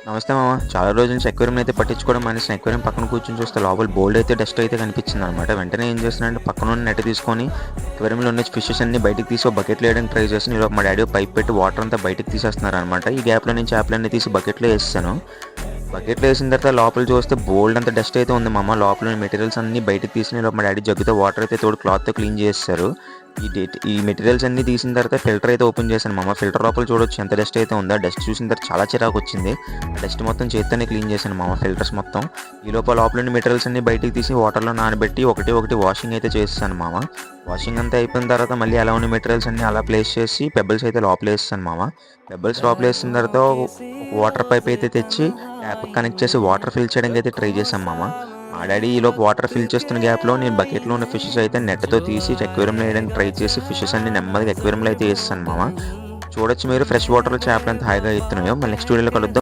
నమస్తే మామ. చాలా రోజుల నుంచి అక్వేరియం అయితే పట్టించుకోవడం మానేసిన. అక్వేరియం పక్కన కూర్చొని చూస్తే లోపల బోల్డ్ అయితే డస్ట్ అయితే కనిపించింది అనమాట. వెంటనే ఏం చేస్తున్నానంటే పక్కన ఉన్న నెట్ తీసుకొని అక్వేరియంలో ఉన్న ఫిషెస్ అన్ని బయటికి తీసి ఒక బకెట్లో వేయడానికి ట్రై చేసి ఈలోపు మా డాడీ పైప్ పెట్టి వాటర్ అంతా బయటికి తీసేస్తున్నారు అనమాట. ఈ గ్యాప్లో నుంచి చేపలన్నీ తీసి బకెట్లో వేసాను. బకెట్లో వేసిన తర్వాత లోపల చూస్తే బోల్డ్ అంత డస్ట్ అయితే ఉంది మామ. లోపల మెటీరియల్స్ అన్ని బయటకు తీసిన లోపల మా డాడీ జగ్గుతో వాటర్ అయితే తోడు క్లాత్తో క్లీన్ చేస్తారు. ఈ మెటీరియల్స్ అన్ని తీసిన తర్వాత ఫిల్టర్ అయితే ఓపెన్ చేశాను మామ. ఫిల్టర్ లోపల చూడొచ్చు ఎంత డస్ట్ అయితే ఉందో. డస్ట్ చూసిన తర్వాత చాలా చిరాకు వచ్చింది. ఆ డస్ట్ మొత్తం చేత్తోనే క్లీన్ చేశాను మామ, ఫిల్టర్స్ మొత్తం. ఈ లోపల మెటీరియల్స్ అన్ని బయటికి తీసి వాటర్లో నానబెట్టి ఒకటి వాషింగ్ అయితే చేస్తాను మామ. వాషింగ్ అంతా అయిపోయిన తర్వాత మళ్ళీ అలా ఉన్న మెటీరియల్స్ అన్ని అలా ప్లేస్ చేసి పెబల్స్ అయితే లోపల వేస్తాను మామ. పెబల్స్ లోపల వేసిన తర్వాత వాటర్ పైప్ అయితే తెచ్చి ట్యాప్ కనెక్ట్ చేసి వాటర్ ఫిల్ చేయడానికి అయితే ట్రై చేశాను మామ. మా డాడీ ఈలోపు వాటర్ ఫిల్ చేస్తున్న గ్యాప్లో నేను బకెట్లో ఉన్న ఫిషెస్ అయితే నెట్తో తీసి అక్వేరియంలో వేయడానికి ట్రై చేసి ఫిషెస్ అన్ని నెమ్మదిగా అక్వేరియంలో అయితే వేస్తాను మామ. చూడొచ్చు మీరు ఫ్రెష్ వాటర్లో చేపలు ఎంత హాయిగా ఎత్తున్నాయో. మళ్ళీ నెక్స్ట్ వీడియోలో కలుద్దాం.